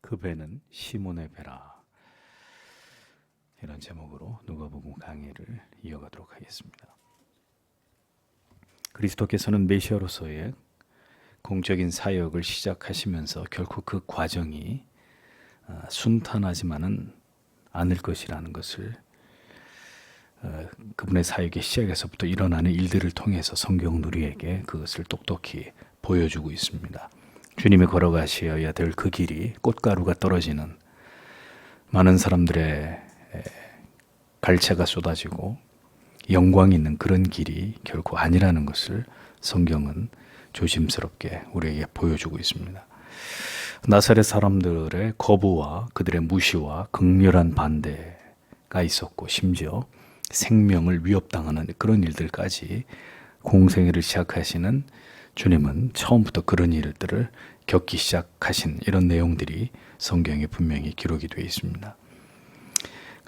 그 배는 시몬의 배라. 이런 제목으로 누가복음 강의를 이어가도록 하겠습니다. 그리스도께서는 메시아로서의 공적인 사역을 시작하시면서 결코 그 과정이 순탄하지만은 않을 것이라는 것을 그분의 사역의 시작에서부터 일어나는 일들을 통해서 성경은 우리에게 그것을 똑똑히 보여주고 있습니다. 주님이 걸어가셔야 될 그 길이 꽃가루가 떨어지는 많은 사람들의 갈채가 쏟아지고 영광이 있는 그런 길이 결코 아니라는 것을 성경은 조심스럽게 우리에게 보여주고 있습니다. 나사렛 사람들의 거부와 그들의 무시와 극렬한 반대가 있었고 심지어 생명을 위협당하는 그런 일들까지 공생애를 시작하시는 주님은 처음부터 그런 일들을 겪기 시작하신 이런 내용들이 성경에 분명히 기록이 되어 있습니다.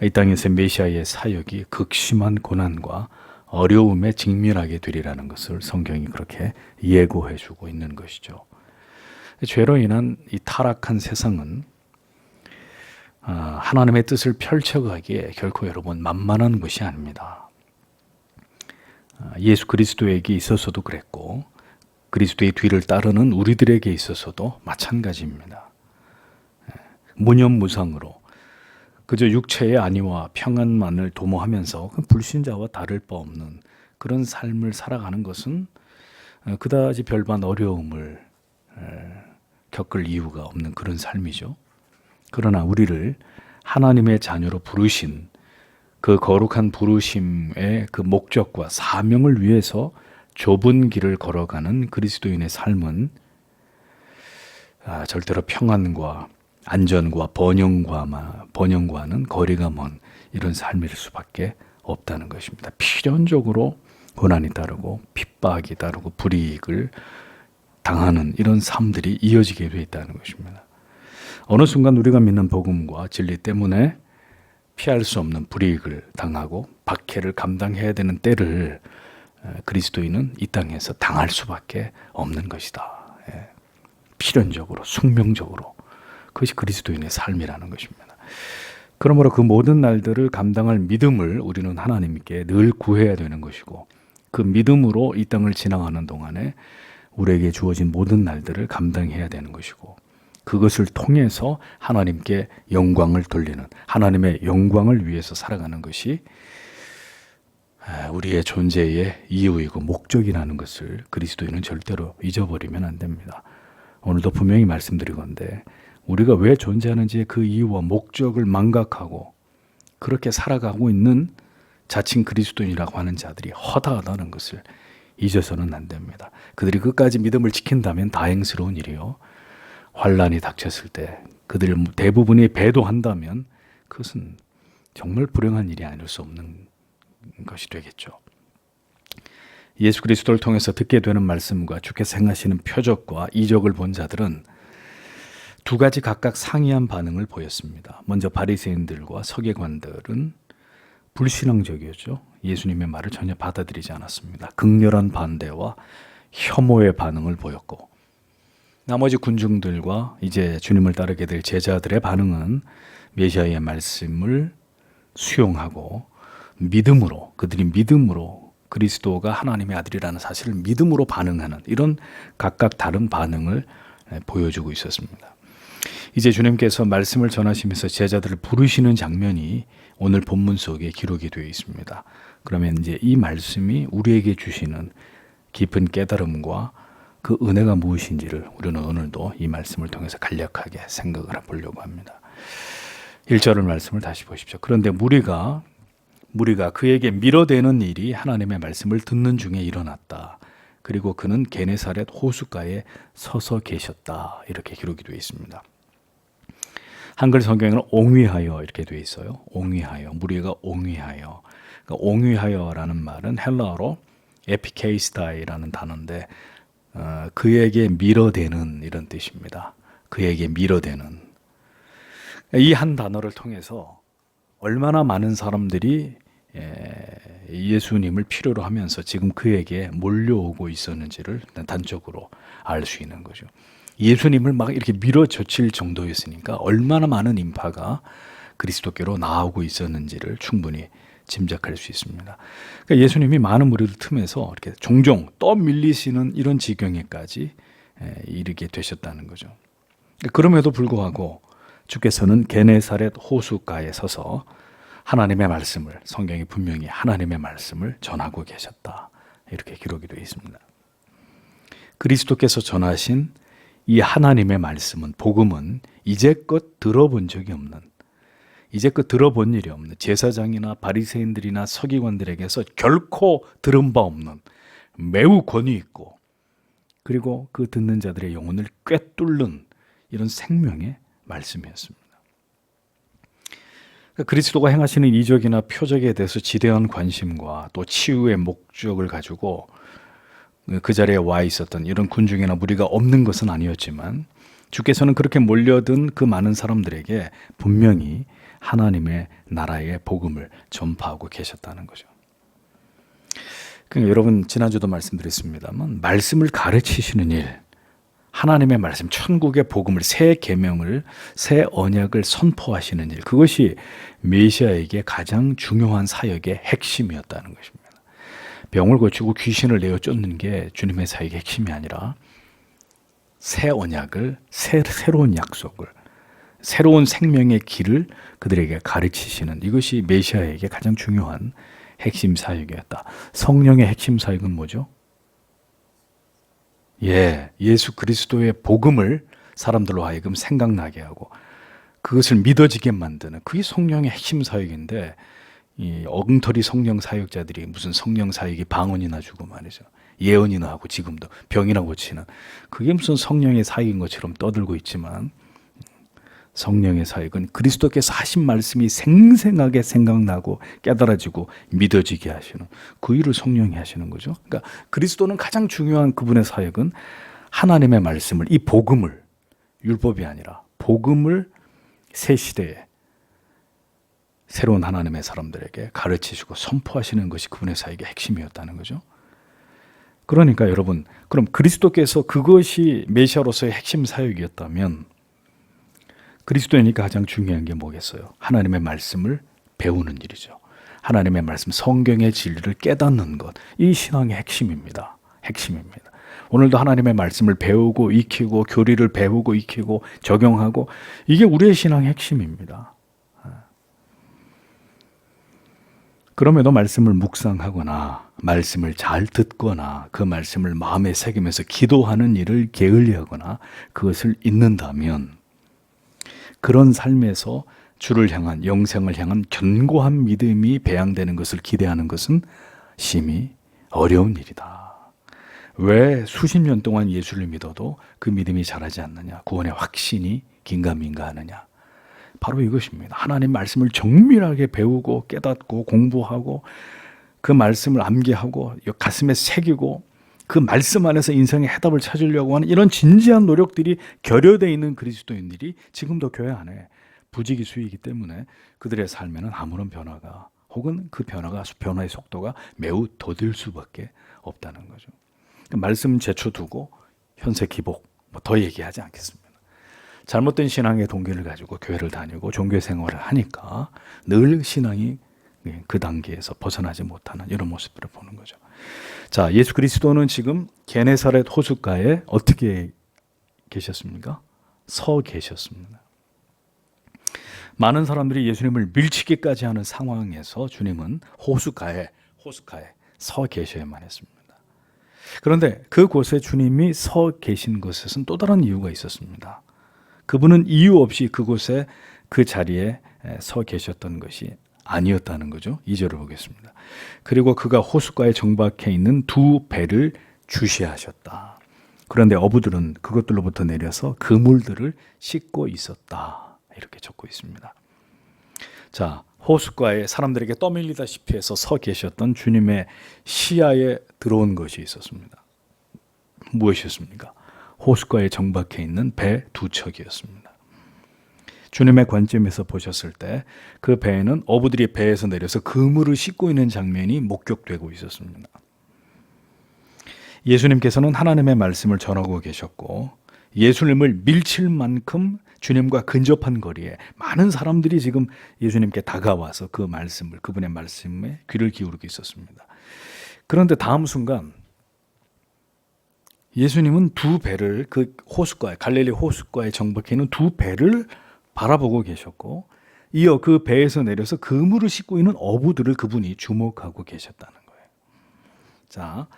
이 땅에서 메시아의 사역이 극심한 고난과 어려움에 직면하게 되리라는 것을 성경이 그렇게 예고해 주고 있는 것이죠. 죄로 인한 이 타락한 세상은 하나님의 뜻을 펼쳐가기에 결코 여러분 만만한 것이 아닙니다. 예수 그리스도에게 있어서도 그랬고 그리스도의 뒤를 따르는 우리들에게 있어서도 마찬가지입니다. 무념무상으로 그저 육체의 안위와 평안만을 도모하면서 불신자와 다를 바 없는 그런 삶을 살아가는 것은 그다지 별반 어려움을 겪을 이유가 없는 그런 삶이죠. 그러나 우리를 하나님의 자녀로 부르신 그 거룩한 부르심의 그 목적과 사명을 위해서 좁은 길을 걸어가는 그리스도인의 삶은 절대로 평안과 안전과 번영과는 거리가 먼 이런 삶일 수밖에 없다는 것입니다. 필연적으로 고난이 따르고 핍박이 따르고 불이익을 당하는 이런 삶들이 이어지게 되어 있다는 것입니다. 어느 순간 우리가 믿는 복음과 진리 때문에 피할 수 없는 불이익을 당하고 박해를 감당해야 되는 때를 그리스도인은 이 땅에서 당할 수밖에 없는 것이다. 필연적으로 숙명적으로 그것이 그리스도인의 삶이라는 것입니다. 그러므로 그 모든 날들을 감당할 믿음을 우리는 하나님께 늘 구해야 되는 것이고 그 믿음으로 이 땅을 지나가는 동안에 우리에게 주어진 모든 날들을 감당해야 되는 것이고 그것을 통해서 하나님께 영광을 돌리는 하나님의 영광을 위해서 살아가는 것이 우리의 존재의 이유이고 목적이라는 것을 그리스도인은 절대로 잊어버리면 안 됩니다. 오늘도 분명히 말씀드리건대 우리가 왜 존재하는지의 그 이유와 목적을 망각하고 그렇게 살아가고 있는 자칭 그리스도인이라고 하는 자들이 허다하다는 것을 잊어서는 안 됩니다. 그들이 끝까지 믿음을 지킨다면 다행스러운 일이요. 환란이 닥쳤을 때 그들 대부분이 배도한다면 그것은 정말 불행한 일이 아닐 수 없는 것이 되겠죠. 예수 그리스도를 통해서 듣게 되는 말씀과 주께서 행하시는 표적과 이적을 본 자들은 두 가지 각각 상이한 반응을 보였습니다. 먼저 바리새인들과 서기관들은 불신앙적이었죠. 예수님의 말을 전혀 받아들이지 않았습니다. 극렬한 반대와 혐오의 반응을 보였고 나머지 군중들과 이제 주님을 따르게 될 제자들의 반응은 메시아의 말씀을 수용하고 믿음으로 그들이 믿음으로 그리스도가 하나님의 아들이라는 사실을 믿음으로 반응하는 이런 각각 다른 반응을 보여주고 있었습니다. 이제 주님께서 말씀을 전하시면서 제자들을 부르시는 장면이 오늘 본문 속에 기록이 되어 있습니다. 그러면 이제 이 말씀이 우리에게 주시는 깊은 깨달음과 그 은혜가 무엇인지를 우리는 오늘도 이 말씀을 통해서 간략하게 생각을 해보려고 합니다. 1절의 말씀을 다시 보십시오. 그런데 무리가 그에게 밀어대는 일이 하나님의 말씀을 듣는 중에 일어났다. 그리고 그는 게네사렛 호숫가에 서서 계셨다. 이렇게 기록이 되어 있습니다. 한글 성경에는 옹위하여 이렇게 되어 있어요. 옹위하여, 무리가 옹위하여. 그러니까 옹위하여라는 말은 헬라어로 에피케이스타이라는 단어인데 그에게 밀어대는 이런 뜻입니다. 그에게 밀어대는. 이 한 단어를 통해서 얼마나 많은 사람들이 예수님을 필요로 하면서 지금 그에게 몰려오고 있었는지를 단적으로 알 수 있는 거죠. 예수님을 막 이렇게 밀어젖힐 정도였으니까 얼마나 많은 인파가 그리스도께로 나오고 있었는지를 충분히 짐작할 수 있습니다. 그러니까 예수님이 많은 무리들 틈에서 이렇게 종종 떠밀리시는 이런 지경에까지 이르게 되셨다는 거죠. 그럼에도 불구하고 주께서는 게네사렛 호숫가에 서서 하나님의 말씀을, 성경이 분명히 하나님의 말씀을 전하고 계셨다, 이렇게 기록이 되어 있습니다. 그리스도께서 전하신 이 하나님의 말씀은, 복음은 이제껏 들어본 적이 없는, 이제껏 들어본 일이 없는, 제사장이나 바리새인들이나 서기관들에게서 결코 들은 바 없는 매우 권위 있고, 그리고 그 듣는 자들의 영혼을 꿰뚫는 이런 생명의 말씀이었습니다. 그리스도가 행하시는 이적이나 표적에 대해서 지대한 관심과 또 치유의 목적을 가지고 그 자리에 와 있었던 이런 군중이나 무리가 없는 것은 아니었지만, 주께서는 그렇게 몰려든 그 많은 사람들에게 분명히 하나님의 나라의 복음을 전파하고 계셨다는 거죠. 그러니까 여러분, 지난주도 말씀드렸습니다만, 말씀을 가르치시는 일, 하나님의 말씀, 천국의 복음을, 새 계명을, 새 언약을 선포하시는 일, 그것이 메시아에게 가장 중요한 사역의 핵심이었다는 것입니다. 병을 고치고 귀신을 내어 쫓는 게 주님의 사역의 핵심이 아니라, 새 언약을, 새로운 약속을, 새로운 생명의 길을 그들에게 가르치시는, 이것이 메시아에게 가장 중요한 핵심 사역이었다. 성령의 핵심 사역은 뭐죠? 예수 그리스도의 복음을 사람들로 하여금 생각나게 하고 그것을 믿어지게 만드는, 그게 성령의 핵심 사역인데, 이 엉터리 성령 사역자들이 무슨 성령 사역이 방언이나 주고 말이죠, 예언이나 하고 지금도 병이나 고치는, 그게 무슨 성령의 사역인 것처럼 떠들고 있지만, 성령의 사역은 그리스도께서 하신 말씀이 생생하게 생각나고 깨달아지고 믿어지게 하시는, 그 일을 성령이 하시는 거죠. 그러니까 그리스도는 가장 중요한 그분의 사역은 하나님의 말씀을, 이 복음을, 율법이 아니라 복음을 새 시대에 새로운 하나님의 사람들에게 가르치시고 선포하시는 것이 그분의 사역의 핵심이었다는 거죠. 그러니까 여러분, 그럼 그리스도께서 그것이 메시아로서의 핵심 사역이었다면, 그리스도이니까 가장 중요한 게 뭐겠어요? 하나님의 말씀을 배우는 일이죠. 하나님의 말씀, 성경의 진리를 깨닫는 것, 이 신앙의 핵심입니다. 핵심입니다. 오늘도 하나님의 말씀을 배우고 익히고, 교리를 배우고 익히고 적용하고, 이게 우리의 신앙의 핵심입니다. 그럼에도 말씀을 묵상하거나 말씀을 잘 듣거나 그 말씀을 마음에 새기면서 기도하는 일을 게을리하거나 그것을 잊는다면, 그런 삶에서 주를 향한, 영생을 향한 견고한 믿음이 배양되는 것을 기대하는 것은 심히 어려운 일이다. 왜 수십 년 동안 예수를 믿어도 그 믿음이 자라지 않느냐, 구원의 확신이 긴가민가하느냐, 바로 이것입니다. 하나님 말씀을 정밀하게 배우고 깨닫고 공부하고 그 말씀을 암기하고 가슴에 새기고 그 말씀 안에서 인생의 해답을 찾으려고 하는 이런 진지한 노력들이 결여되어 있는 그리스도인들이 지금도 교회 안에 부지기수이기 때문에 그들의 삶에는 아무런 변화가, 혹은 그 변화의 속도가 매우 더딜 수밖에 없다는 거죠. 말씀 제쳐두고 현세 기복 더 얘기하지 않겠습니다. 잘못된 신앙의 동기를 가지고 교회를 다니고 종교 생활을 하니까 늘 신앙이 그 단계에서 벗어나지 못하는 이런 모습들을 보는 거죠. 자, 예수 그리스도는 지금 게네사렛 호숫가에 어떻게 계셨습니까? 서 계셨습니다. 많은 사람들이 예수님을 밀치기까지 하는 상황에서 주님은 호숫가에 서 계셔야만 했습니다. 그런데 그곳에 주님이 서 계신 것에는 또 다른 이유가 있었습니다. 그분은 이유 없이 그곳에, 그 자리에 서 계셨던 것이 아니었다는 거죠. 2절을 보겠습니다. 그리고 그가 호숫가에 정박해 있는 두 배를 주시하셨다. 그런데 어부들은 그것들로부터 내려서 그물들을 씻고 있었다, 이렇게 적고 있습니다. 자, 호숫가에 사람들에게 떠밀리다시피 해서 서 계셨던 주님의 시야에 들어온 것이 있었습니다. 무엇이었습니까? 호숫가에 정박해 있는 배 두 척이었습니다. 주님의 관점에서 보셨을 때 그 배에는 어부들이 배에서 내려서 그물을 씻고 있는 장면이 목격되고 있었습니다. 예수님께서는 하나님의 말씀을 전하고 계셨고, 예수님을 밀칠 만큼 주님과 근접한 거리에 많은 사람들이 지금 예수님께 다가와서 그 말씀을, 그분의 말씀에 귀를 기울이고 있었습니다. 그런데 다음 순간 예수님은 두 배를, 그 호숫가에, 갈릴리 호숫가에 정박해 있는 두 배를 바라보고 계셨고, 이어 그 배에서 내려서 그물을 씻고 있는 어부들을 그분이 주목하고 계셨다는 거예요. 자,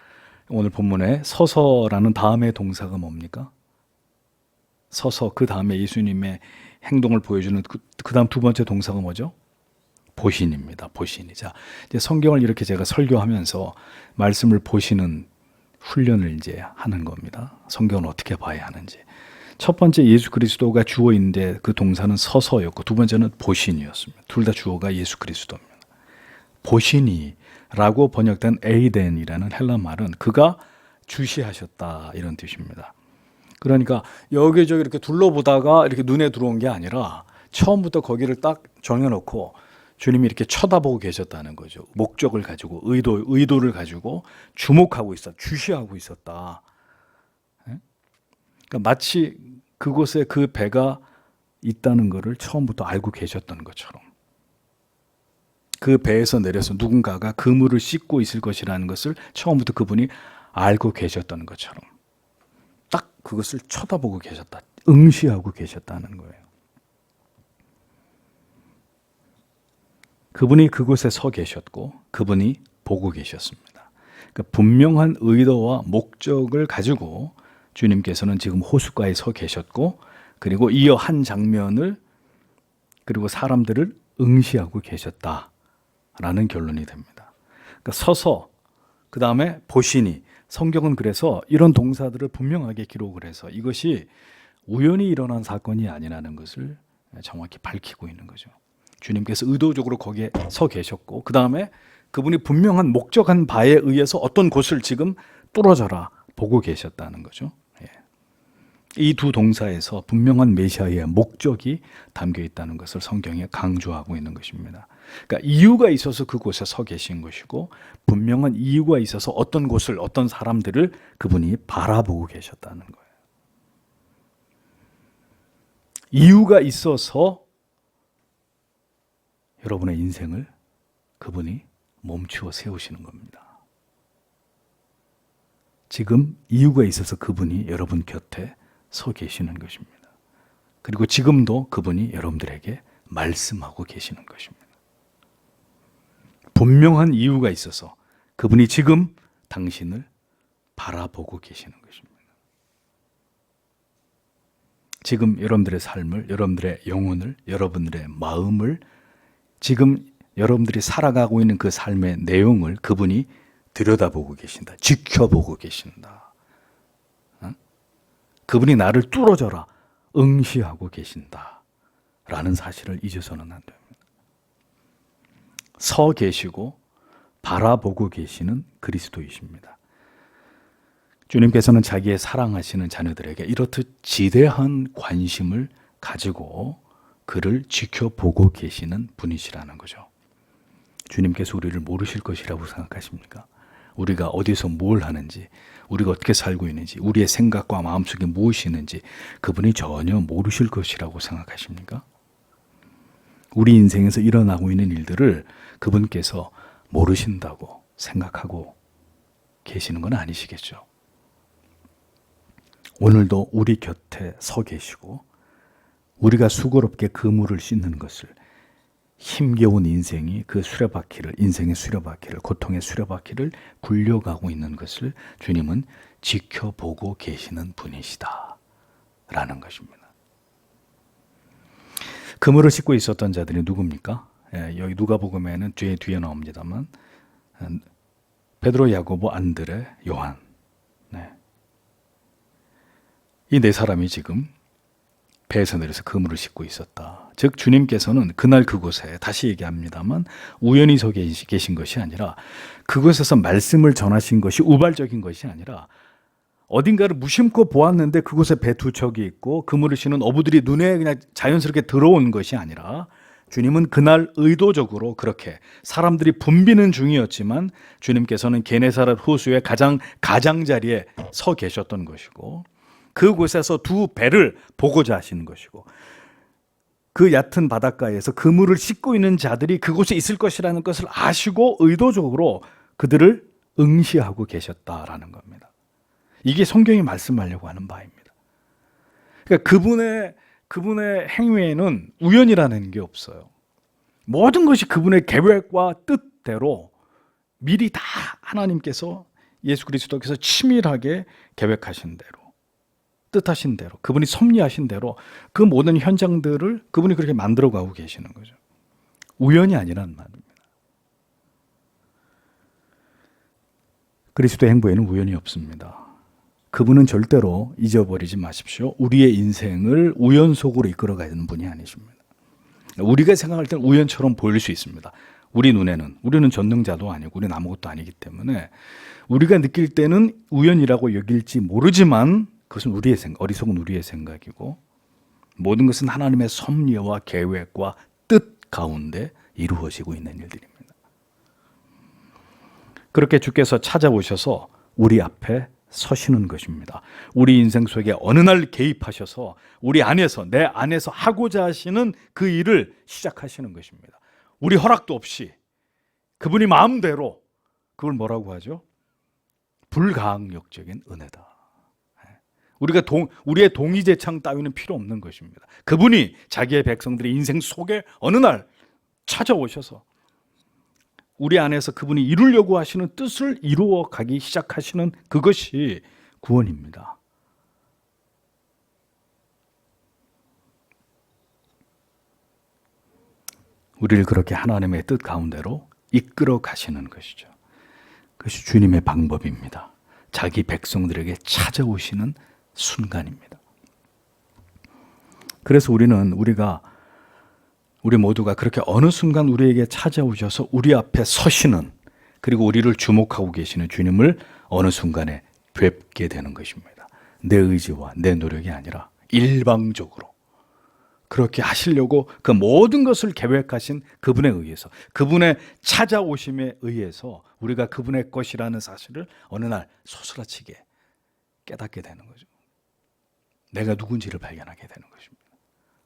오늘 본문에 서서라는 다음의 동사가 뭡니까? 서서, 그 다음에 예수님의 행동을 보여주는 그 다음 두 번째 동사가 뭐죠? 보신입니다. 보신이. 자, 이제 성경을 이렇게 제가 설교하면서 말씀을 보시는 훈련을 이제 하는 겁니다. 성경을 어떻게 봐야 하는지. 첫 번째 예수 그리스도가 주어인데 그 동사는 서서였고, 두 번째는 보신이었습니다. 둘 다 주어가 예수 그리스도입니다. 보신이라고 번역된 에이덴이라는 헬라 말은 그가 주시하셨다, 이런 뜻입니다. 그러니까 여기저기 이렇게 둘러보다가 이렇게 눈에 들어온 게 아니라 처음부터 거기를 딱 정해놓고 주님이 이렇게 쳐다보고 계셨다는 거죠. 목적을 가지고, 의도를 가지고 주목하고 주시하고 있었다. 그러니까 마치 그곳에 그 배가 있다는 것을 처음부터 알고 계셨던 것처럼, 그 배에서 내려서 누군가가 그물을 씻고 있을 것이라는 것을 처음부터 그분이 알고 계셨던 것처럼 딱 그것을 쳐다보고 계셨다, 응시하고 계셨다는 거예요. 그분이 그곳에 서 계셨고 그분이 보고 계셨습니다. 그러니까 분명한 의도와 목적을 가지고 주님께서는 지금 호숫가에 서 계셨고, 그리고 이어 한 장면을, 그리고 사람들을 응시하고 계셨다라는 결론이 됩니다. 그러니까 서서, 그 다음에 보시니, 성경은 그래서 이런 동사들을 분명하게 기록을 해서 이것이 우연히 일어난 사건이 아니라는 것을 정확히 밝히고 있는 거죠. 주님께서 의도적으로 거기에 서 계셨고, 그 다음에 그분이 분명한 목적한 바에 의해서 어떤 곳을 지금 뚫어져라 보고 계셨다는 거죠. 이 두 동사에서 분명한 메시아의 목적이 담겨 있다는 것을 성경에 강조하고 있는 것입니다. 그러니까 이유가 있어서 그곳에 서 계신 것이고, 분명한 이유가 있어서 어떤 곳을, 어떤 사람들을 그분이 바라보고 계셨다는 거예요. 이유가 있어서 여러분의 인생을 그분이 멈추어 세우시는 겁니다. 지금 이유가 있어서 그분이 여러분 곁에 서 계시는 것입니다. 그리고 지금도 그분이 여러분들에게 말씀하고 계시는 것입니다. 분명한 이유가 있어서 그분이 지금 당신을 바라보고 계시는 것입니다. 지금 여러분들의 삶을, 여러분들의 영혼을, 여러분들의 마음을, 지금 여러분들이 살아가고 있는 그 삶의 내용을 그분이 들여다보고 계신다, 지켜보고 계신다. 그분이 나를 뚫어져라 응시하고 계신다 라는 사실을 잊어서는 안 됩니다. 서 계시고 바라보고 계시는 그리스도이십니다. 주님께서는 자기의 사랑하시는 자녀들에게 이렇듯 지대한 관심을 가지고 그를 지켜보고 계시는 분이시라는 거죠. 주님께서 우리를 모르실 것이라고 생각하십니까? 우리가 어디서 뭘 하는지, 우리가 어떻게 살고 있는지, 우리의 생각과 마음속에 무엇이 있는지 그분이 전혀 모르실 것이라고 생각하십니까? 우리 인생에서 일어나고 있는 일들을 그분께서 모르신다고 생각하고 계시는 건 아니시겠죠. 오늘도 우리 곁에 서 계시고, 우리가 수고롭게 그물을 씻는 것을, 힘겨운 인생이 그 수레바퀴를, 인생의 수레바퀴를, 고통의 수레바퀴를 굴려가고 있는 것을 주님은 지켜보고 계시는 분이시다 라는 것입니다. 그물을 씻고 있었던 자들이 누굽니까? 여기 누가복음에는 뒤에 나옵니다만, 베드로, 야고보, 안드레, 요한, 이 네 사람이 지금 배에서 내려서 그물을 씻고 있었다. 즉 주님께서는 그날 그곳에, 다시 얘기합니다만, 우연히 서 계신 것이 아니라, 그곳에서 말씀을 전하신 것이 우발적인 것이 아니라, 어딘가를 무심코 보았는데 그곳에 배 두 척이 있고 그물을 싣는 어부들이 눈에 그냥 자연스럽게 들어온 것이 아니라, 주님은 그날 의도적으로 그렇게 사람들이 붐비는 중이었지만 주님께서는 게네사렛 호수의 가장 가장자리에 서 계셨던 것이고, 그곳에서 두 배를 보고자 하시는 것이고, 그 얕은 바닷가에서 그물을 씻고 있는 자들이 그곳에 있을 것이라는 것을 아시고 의도적으로 그들을 응시하고 계셨다라는 겁니다. 이게 성경이 말씀하려고 하는 바입니다. 그러니까 그분의 행위에는 우연이라는 게 없어요. 모든 것이 그분의 계획과 뜻대로 미리 다 하나님께서, 예수 그리스도께서 치밀하게 계획하신 대로, 뜻하신 대로, 그분이 섭리하신 대로 그 모든 현장들을 그분이 그렇게 만들어가고 계시는 거죠. 우연이 아니라는 말입니다. 그리스도의 행보에는 우연이 없습니다. 그분은 절대로 잊어버리지 마십시오. 우리의 인생을 우연 속으로 이끌어가는 분이 아니십니다. 우리가 생각할 때는 우연처럼 보일 수 있습니다. 우리는 전능자도 아니고 우리는 아무것도 아니기 때문에 우리가 느낄 때는 우연이라고 여길지 모르지만 그것은 우리의 생각, 어리석은 우리의 생각이고, 모든 것은 하나님의 섭리와 계획과 뜻 가운데 이루어지고 있는 일들입니다. 그렇게 주께서 찾아오셔서 우리 앞에 서시는 것입니다. 우리 인생 속에 어느 날 개입하셔서 우리 안에서, 내 안에서 하고자 하시는 그 일을 시작하시는 것입니다. 우리 허락도 없이 그분이 마음대로, 그걸 뭐라고 하죠? 불가항력적인 은혜다. 우리의 동의제창 따위는 필요 없는 것입니다. 그분이 자기의 백성들의 인생 속에 어느 날 찾아오셔서 우리 안에서 그분이 이루려고 하시는 뜻을 이루어 가기 시작하시는 그것이 구원입니다. 우리를 그렇게 하나님의 뜻 가운데로 이끌어 가시는 것이죠. 그것이 주님의 방법입니다. 자기 백성들에게 찾아오시는 순간입니다. 그래서 우리 모두가 그렇게 어느 순간 우리에게 찾아오셔서 우리 앞에 서시는, 그리고 우리를 주목하고 계시는 주님을 어느 순간에 뵙게 되는 것입니다. 내 의지와 내 노력이 아니라 일방적으로 그렇게 하시려고 그 모든 것을 계획하신 그분에 의해서, 그분의 찾아오심에 의해서 우리가 그분의 것이라는 사실을 어느 날 소스라치게 깨닫게 되는 거죠. 내가 누군지를 발견하게 되는 것입니다.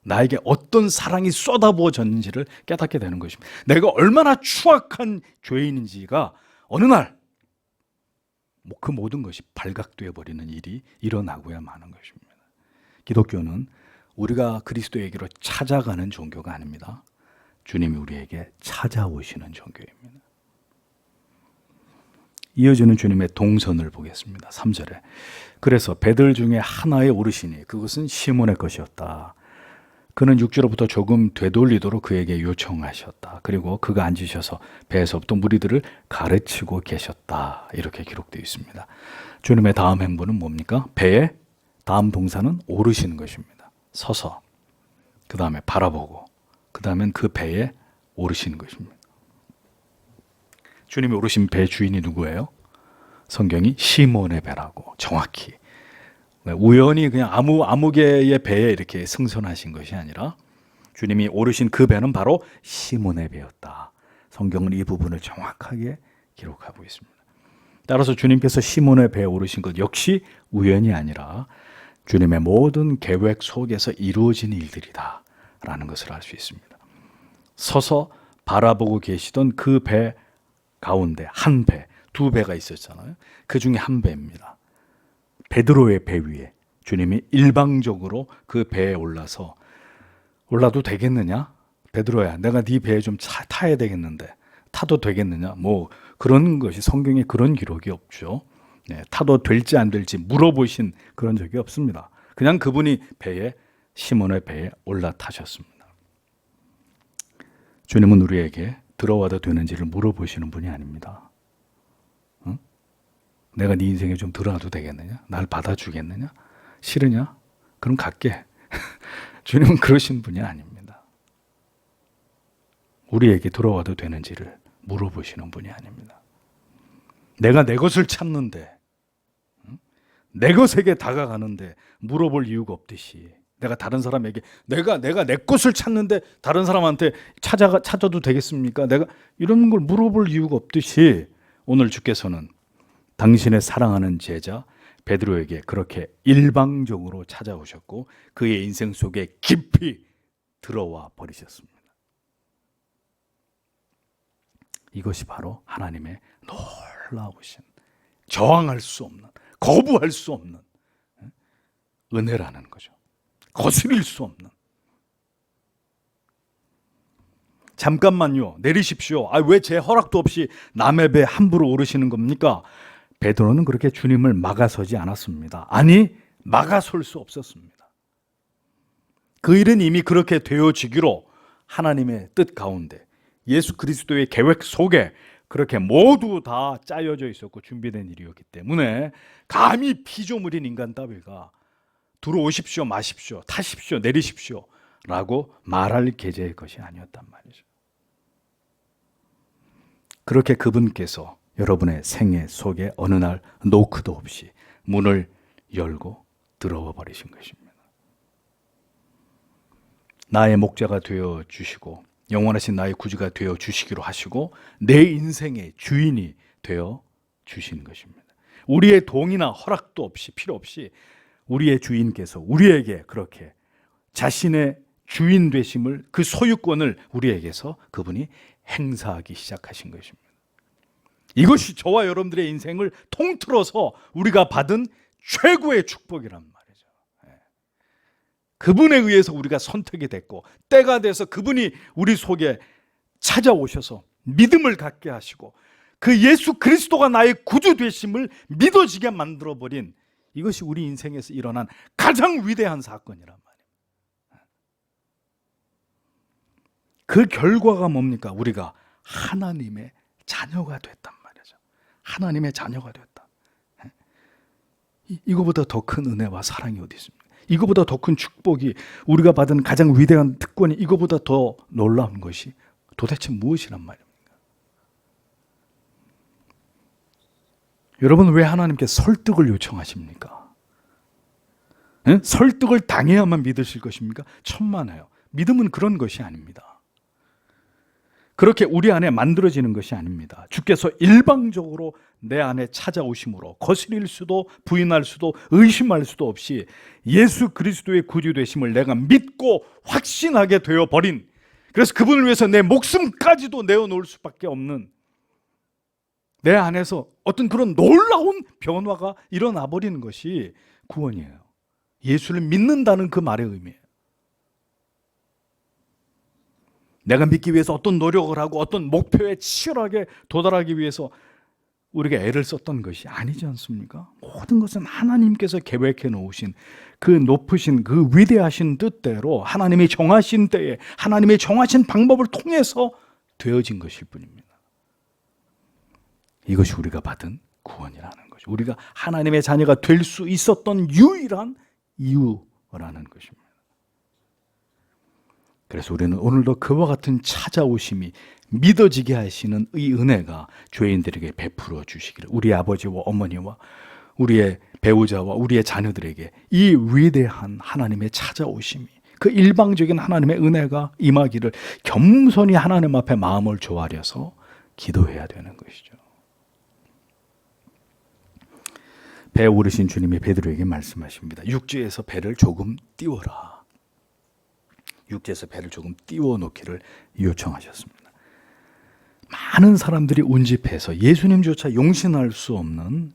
나에게 어떤 사랑이 쏟아부어졌는지를 깨닫게 되는 것입니다. 내가 얼마나 추악한 죄인인지가 어느 날 그 모든 것이 발각되어 버리는 일이 일어나고야 마는 것입니다. 기독교는 우리가 그리스도에게로 찾아가는 종교가 아닙니다. 주님이 우리에게 찾아오시는 종교입니다. 이어지는 주님의 동선을 보겠습니다. 3절에 그래서 배들 중에 하나에 오르시니 그것은 시몬의 것이었다. 그는 육지로부터 조금 되돌리도록 그에게 요청하셨다. 그리고 그가 앉으셔서 배에서부터 무리들을 가르치고 계셨다. 이렇게 기록되어 있습니다. 주님의 다음 행보는 뭡니까? 배의 다음 동사는 오르시는 것입니다. 서서, 그 다음에 바라보고, 그 다음엔 그 배에 오르시는 것입니다. 주님이 오르신 배 주인이 누구예요? 성경이 시몬의 배라고, 정확히 우연히 그냥 아무 개의 배에 이렇게 승선하신 것이 아니라 주님이 오르신 그 배는 바로 시몬의 배였다. 성경은 이 부분을 정확하게 기록하고 있습니다. 따라서 주님께서 시몬의 배에 오르신 것 역시 우연이 아니라 주님의 모든 계획 속에서 이루어진 일들이다 라는 것을 알 수 있습니다. 서서 바라보고 계시던 그 배 가운데 한 배, 두 배가 있었잖아요. 그 중에 한 배입니다. 베드로의 배 위에 주님이 일방적으로 그 배에 올라도 되겠느냐? 베드로야, 내가 네 배에 좀 타야 되겠는데 타도 되겠느냐? 뭐 그런 것이 성경에 그런 기록이 없죠. 네, 타도 될지 안 될지 물어보신 그런 적이 없습니다. 그냥 그분이 시몬의 배에 올라타셨습니다. 주님은 우리에게 들어와도 되는지를 물어보시는 분이 아닙니다. 내가 네 인생에 좀 들어와도 되겠느냐? 날 받아주겠느냐? 싫으냐? 그럼 갈게. 주님은 그러신 분이 아닙니다. 우리에게 들어와도 되는지를 물어보시는 분이 아닙니다. 내가 내 것을 찾는데, 내 것에게 다가가는데 물어볼 이유가 없듯이, 내가 다른 사람에게 내가 내 것을 찾는데 다른 사람한테 찾아도 되겠습니까? 내가 이런 걸 물어볼 이유가 없듯이 오늘 주께서는 당신의 사랑하는 제자 베드로에게 그렇게 일방적으로 찾아오셨고 그의 인생 속에 깊이 들어와 버리셨습니다. 이것이 바로 하나님의 놀라우신, 저항할 수 없는, 거부할 수 없는 은혜라는 거죠. 거스릴 수 없는. 잠깐만요, 내리십시오. 왜 제 허락도 없이 남의 배 함부로 오르시는 겁니까? 베드로는 그렇게 주님을 막아서지 않았습니다. 아니, 막아설 수 없었습니다. 그 일은 이미 그렇게 되어지기로 하나님의 뜻 가운데, 예수 그리스도의 계획 속에 그렇게 모두 다 짜여져 있었고 준비된 일이었기 때문에 감히 피조물인 인간 따위가 들어오십시오, 마십시오, 타십시오, 내리십시오 라고 말할 계제의 것이 아니었단 말이죠. 그렇게 그분께서 여러분의 생애 속에 어느 날 노크도 없이 문을 열고 들어와 버리신 것입니다. 나의 목자가 되어 주시고 영원하신 나의 구주가 되어 주시기로 하시고 내 인생의 주인이 되어 주신 것입니다. 우리의 동의나 허락도 없이, 필요 없이 우리의 주인께서 우리에게 그렇게 자신의 주인 되심을, 그 소유권을 우리에게서 그분이 행사하기 시작하신 것입니다. 이것이 저와 여러분들의 인생을 통틀어서 우리가 받은 최고의 축복이란 말이죠. 그분에 의해서 우리가 선택이 됐고 때가 돼서 그분이 우리 속에 찾아오셔서 믿음을 갖게 하시고 그 예수 그리스도가 나의 구주 되심을 믿어지게 만들어버린, 이것이 우리 인생에서 일어난 가장 위대한 사건이란 말이에요. 그 결과가 뭡니까? 우리가 하나님의 자녀가 됐단 말이죠. 하나님의 자녀가 됐다. 이거보다 더 큰 은혜와 사랑이 어디 있습니까? 이거보다 더 큰 축복이, 우리가 받은 가장 위대한 특권이 이거보다 더 놀라운 것이 도대체 무엇이란 말입니까? 여러분, 왜 하나님께 설득을 요청하십니까? 설득을 당해야만 믿으실 것입니까? 천만에요. 믿음은 그런 것이 아닙니다. 그렇게 우리 안에 만들어지는 것이 아닙니다. 주께서 일방적으로 내 안에 찾아오심으로 거스릴 수도 부인할 수도 의심할 수도 없이 예수 그리스도의 구주 되심을 내가 믿고 확신하게 되어버린, 그래서 그분을 위해서 내 목숨까지도 내어놓을 수밖에 없는, 내 안에서 어떤 그런 놀라운 변화가 일어나 버리는 것이 구원이에요. 예수를 믿는다는 그 말의 의미예요. 내가 믿기 위해서 어떤 노력을 하고 어떤 목표에 치열하게 도달하기 위해서 우리가 애를 썼던 것이 아니지 않습니까? 모든 것은 하나님께서 계획해 놓으신 그 높으신 그 위대하신 뜻대로 하나님이 정하신 때에 하나님의 정하신 방법을 통해서 되어진 것일 뿐입니다. 이것이 우리가 받은 구원이라는 거죠. 우리가 하나님의 자녀가 될 수 있었던 유일한 이유라는 것입니다. 그래서 우리는 오늘도 그와 같은 찾아오심이 믿어지게 하시는 이 은혜가 죄인들에게 베풀어 주시기를, 우리 아버지와 어머니와 우리의 배우자와 우리의 자녀들에게 이 위대한 하나님의 찾아오심이, 그 일방적인 하나님의 은혜가 임하기를 겸손히 하나님 앞에 마음을 조아려서 기도해야 되는 것이죠. 배에 오르신 주님이 베드로에게 말씀하십니다. 육지에서 배를 조금 띄워라. 육지에서 배를 조금 띄워 놓기를 요청하셨습니다. 많은 사람들이 운집해서 예수님조차 용신할 수 없는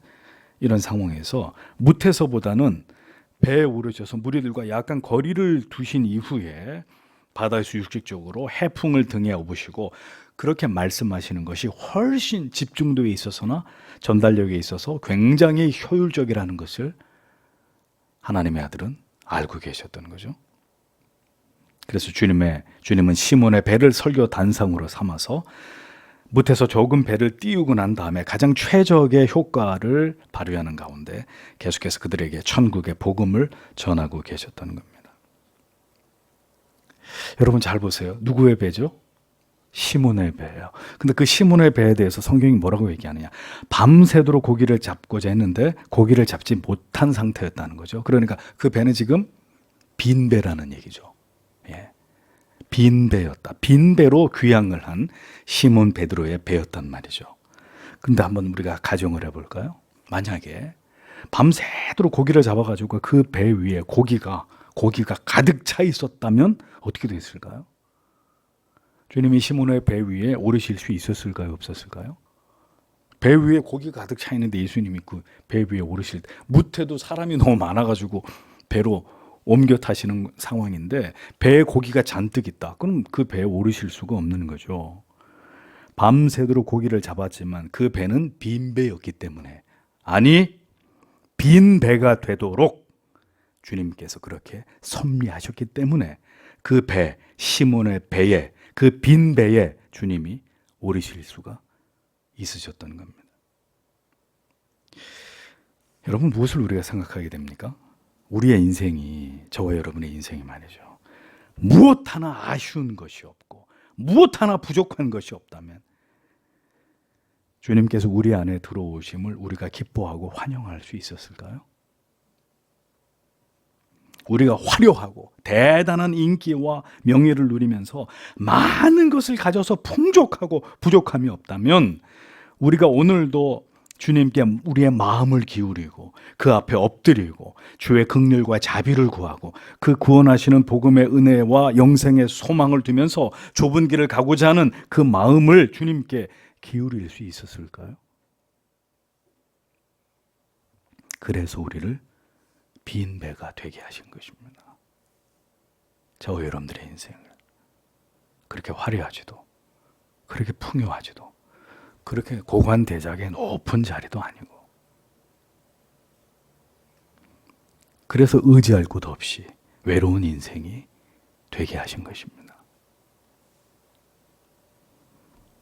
이런 상황에서 무태서보다는 배에 오르셔서 무리들과 약간 거리를 두신 이후에 바다에서 육식적으로 해풍을 등에 업으시고 그렇게 말씀하시는 것이 훨씬 집중도에 있어서나 전달력에 있어서 굉장히 효율적이라는 것을 하나님의 아들은 알고 계셨던 거죠. 그래서 주님은 시몬의 배를 설교 단상으로 삼아서 무태서 조금 배를 띄우고 난 다음에 가장 최적의 효과를 발휘하는 가운데 계속해서 그들에게 천국의 복음을 전하고 계셨다는 겁니다. 여러분 잘 보세요. 누구의 배죠? 시몬의 배예요. 근데 그 시몬의 배에 대해서 성경이 뭐라고 얘기하느냐? 밤새도록 고기를 잡고자 했는데 고기를 잡지 못한 상태였다는 거죠. 그러니까 그 배는 지금 빈 배라는 얘기죠. 예. 빈 배였다. 빈 배로 귀향을 한 시몬 베드로의 배였단 말이죠. 근데 한번 우리가 가정을 해볼까요? 만약에 밤새도록 고기를 잡아가지고 그 배 위에 고기가 가득 차 있었다면 어떻게 됐을까요? 주님이 시몬의 배 위에 오르실 수 있었을까요? 없었을까요? 배 위에 고기가 가득 차 있는데 예수님이 그 배 위에 오르실 때, 무태도 사람이 너무 많아가지고 배로 옮겨 타시는 상황인데 배에 고기가 잔뜩 있다. 그럼 그 배에 오르실 수가 없는 거죠. 밤새도록 고기를 잡았지만 그 배는 빈 배였기 때문에, 아니 빈 배가 되도록 주님께서 그렇게 섭리하셨기 때문에 그 배, 시몬의 배에, 그 빈 배에 주님이 오르실 수가 있으셨던 겁니다. 여러분, 무엇을 우리가 생각하게 됩니까? 우리의 인생이, 저와 여러분의 인생이 말이죠, 무엇 하나 아쉬운 것이 없고 무엇 하나 부족한 것이 없다면 주님께서 우리 안에 들어오심을 우리가 기뻐하고 환영할 수 있었을까요? 우리가 화려하고 대단한 인기와 명예를 누리면서 많은 것을 가져서 풍족하고 부족함이 없다면 우리가 오늘도 주님께 우리의 마음을 기울이고 그 앞에 엎드리고 주의 긍휼과 자비를 구하고 그 구원하시는 복음의 은혜와 영생의 소망을 두면서 좁은 길을 가고자 하는 그 마음을 주님께 기울일 수 있었을까요? 그래서 우리를 빈 배가 되게 하신 것입니다. 저와 여러분들의 인생을 그렇게 화려하지도, 그렇게 풍요하지도, 그렇게 고관대작의 높은 자리도 아니고, 그래서 의지할 곳 없이 외로운 인생이 되게 하신 것입니다.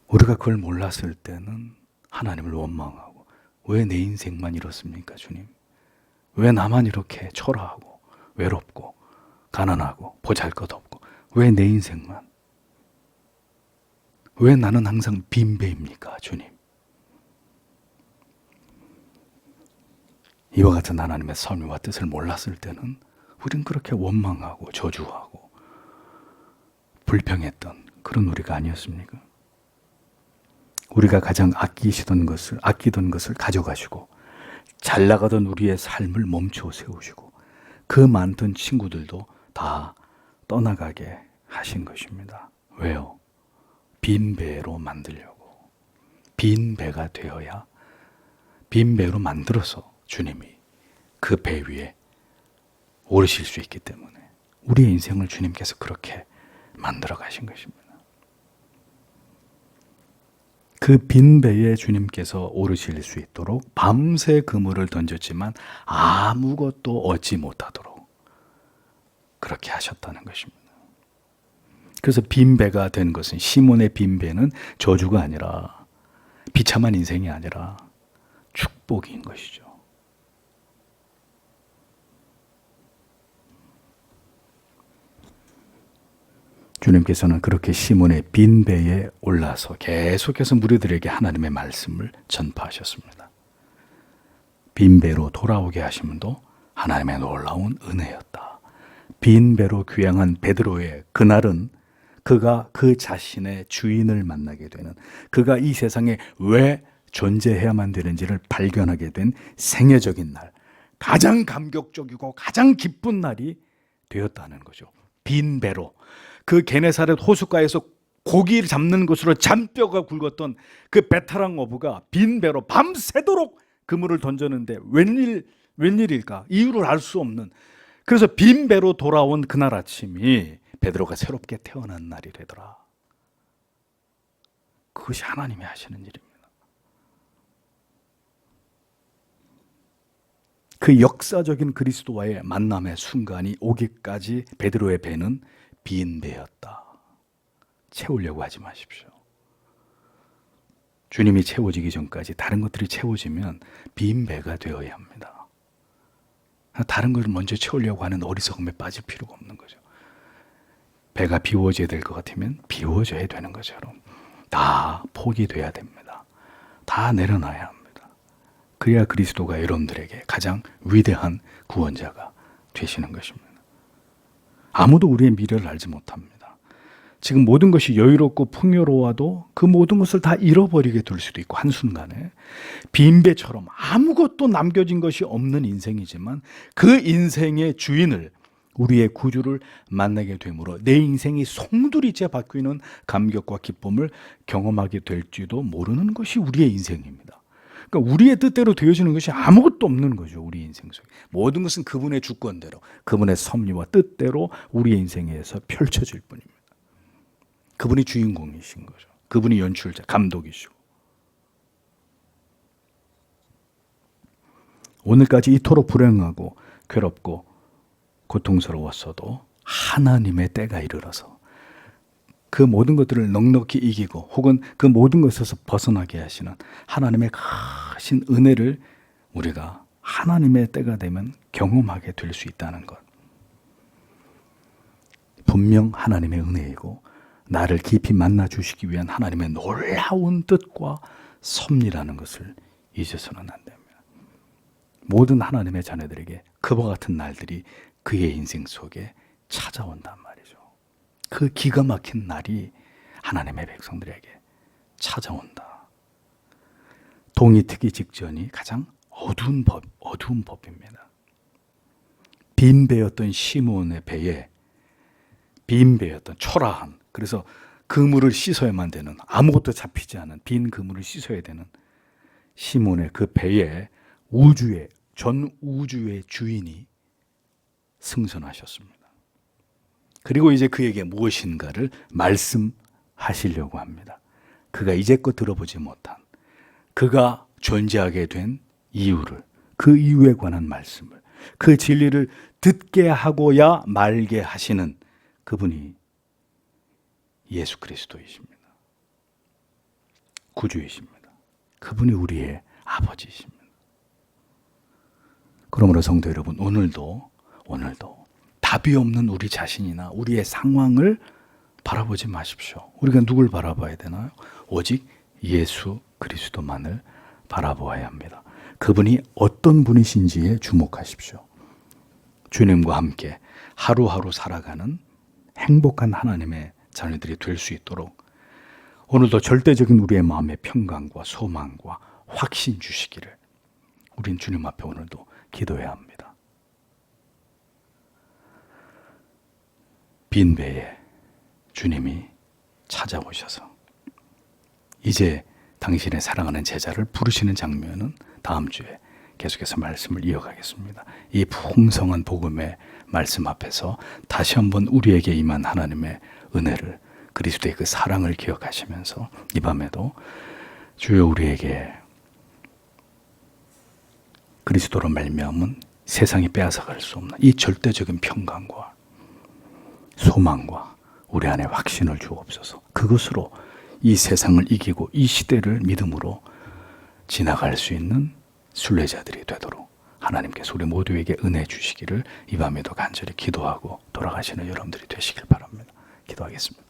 우리가 그걸 몰랐을 때는 하나님을 원망하고, 왜 내 인생만 이렇습니까, 주님? 왜 나만 이렇게 초라하고 외롭고 가난하고 보잘것없고, 왜 내 인생만, 왜 나는 항상 빈배입니까, 주님? 이와 같은 하나님의 섭리와 뜻을 몰랐을 때는 우린 그렇게 원망하고 저주하고 불평했던 그런 우리가 아니었습니까? 우리가 가장 아끼던 것을 가져가시고 잘 나가던 우리의 삶을 멈춰 세우시고 그 많던 친구들도 다 떠나가게 하신 것입니다. 왜요? 빈 배로 만들려고. 빈 배가 되어야, 빈 배로 만들어서 주님이 그 배 위에 오르실 수 있기 때문에 우리의 인생을 주님께서 그렇게 만들어 가신 것입니다. 그 빈 배에 주님께서 오르실 수 있도록 밤새 그물을 던졌지만 아무것도 얻지 못하도록 그렇게 하셨다는 것입니다. 그래서 빈 배가 된 것은, 시몬의 빈 배는 저주가 아니라, 비참한 인생이 아니라 축복인 것이죠. 주님께서는 그렇게 시몬의 빈 배에 올라서 계속해서 무리들에게 하나님의 말씀을 전파하셨습니다. 빈 배로 돌아오게 하심도 하나님의 놀라운 은혜였다. 빈 배로 귀향한 베드로의 그날은 그가 그 자신의 주인을 만나게 되는, 그가 이 세상에 왜 존재해야만 되는지를 발견하게 된 생애적인 날, 가장 감격적이고 가장 기쁜 날이 되었다는 거죠. 빈 배로, 그 게네사렛 호숫가에서 고기를 잡는 것으로 잔뼈가 굵었던 그 베테랑 어부가 빈 배로 밤새도록 그물을 던졌는데 웬일일까? 이유를 알 수 없는, 그래서 빈 배로 돌아온 그날 아침이 베드로가 새롭게 태어난 날이 되더라. 그것이 하나님이 하시는 일입니다. 그 역사적인 그리스도와의 만남의 순간이 오기까지 베드로의 배는 빈 배였다. 채우려고 하지 마십시오. 주님이 채워지기 전까지 다른 것들이 채워지면 빈 배가 되어야 합니다. 다른 걸 먼저 채우려고 하는 어리석음에 빠질 필요가 없는 거죠. 배가 비워져야 될 것 같으면 비워져야 되는 거죠. 여러분. 다 포기돼야 됩니다. 다 내려놔야 합니다. 그래야 그리스도가 여러분들에게 가장 위대한 구원자가 되시는 것입니다. 아무도 우리의 미래를 알지 못합니다. 지금 모든 것이 여유롭고 풍요로워도 그 모든 것을 다 잃어버리게 될 수도 있고, 한순간에 빈배처럼 아무것도 남겨진 것이 없는 인생이지만 그 인생의 주인을, 우리의 구주를 만나게 되므로 내 인생이 송두리째 바뀌는 감격과 기쁨을 경험하게 될지도 모르는 것이 우리의 인생입니다. 그러니까 우리의 뜻대로 되어지는 것이 아무것도 없는 거죠. 우리 인생 속에 모든 것은 그분의 주권대로, 그분의 섭리와 뜻대로 우리의 인생에서 펼쳐질 뿐입니다. 그분이 주인공이신 거죠. 그분이 연출자, 감독이시고. 오늘까지 이토록 불행하고 괴롭고 고통스러웠어도 하나님의 때가 이르러서 그 모든 것들을 넉넉히 이기고 혹은 그 모든 것에서 벗어나게 하시는 하나님의 크신 은혜를 우리가 하나님의 때가 되면 경험하게 될 수 있다는 것. 분명 하나님의 은혜이고 나를 깊이 만나 주시기 위한 하나님의 놀라운 뜻과 섭리라는 것을 잊어서는 안 됩니다. 모든 하나님의 자녀들에게 그와 같은 날들이 그의 인생 속에 찾아온단 말이죠. 그 기가 막힌 날이 하나님의 백성들에게 찾아온다. 동이 트기 직전이 가장 어두운 법입니다. 빈배였던 시몬의 배에 빈배였던 초라한, 그래서 그물을 씻어야만 되는, 아무것도 잡히지 않은 빈 그물을 씻어야 되는 시몬의 그 배에 전 우주의 주인이 승선하셨습니다. 그리고 이제 그에게 무엇인가를 말씀하시려고 합니다. 그가 이제껏 들어보지 못한, 그가 존재하게 된 이유를, 그 이유에 관한 말씀을, 그 진리를 듣게 하고야 말게 하시는 그분이 예수 그리스도이십니다. 구주이십니다. 그분이 우리의 아버지이십니다. 그러므로 성도 여러분, 오늘도 답이 없는 우리 자신이나 우리의 상황을 바라보지 마십시오. 우리가 누굴 바라봐야 되나요? 오직 예수 그리스도만을 바라보아야 합니다. 그분이 어떤 분이신지에 주목하십시오. 주님과 함께 하루하루 살아가는 행복한 하나님의 자녀들이 될 수 있도록 오늘도 절대적인 우리의 마음의 평강과 소망과 확신 주시기를 우린 주님 앞에 오늘도 기도해야 합니다. 빈배에 주님이 찾아오셔서 이제 당신의 사랑하는 제자를 부르시는 장면은 다음 주에 계속해서 말씀을 이어가겠습니다. 이 풍성한 복음의 말씀 앞에서 다시 한번 우리에게 임한 하나님의 은혜를, 그리스도의 그 사랑을 기억하시면서 이 밤에도 주여 우리에게 그리스도로 말미암은 세상이 빼앗아갈 수 없는 이 절대적인 평강과 소망과 우리 안에 확신을 주옵소서. 그것으로 이 세상을 이기고 이 시대를 믿음으로 지나갈 수 있는 순례자들이 되도록 하나님께서 우리 모두에게 은혜 주시기를 이 밤에도 간절히 기도하고 돌아가시는 여러분들이 되시길 바랍니다. 기도하겠습니다.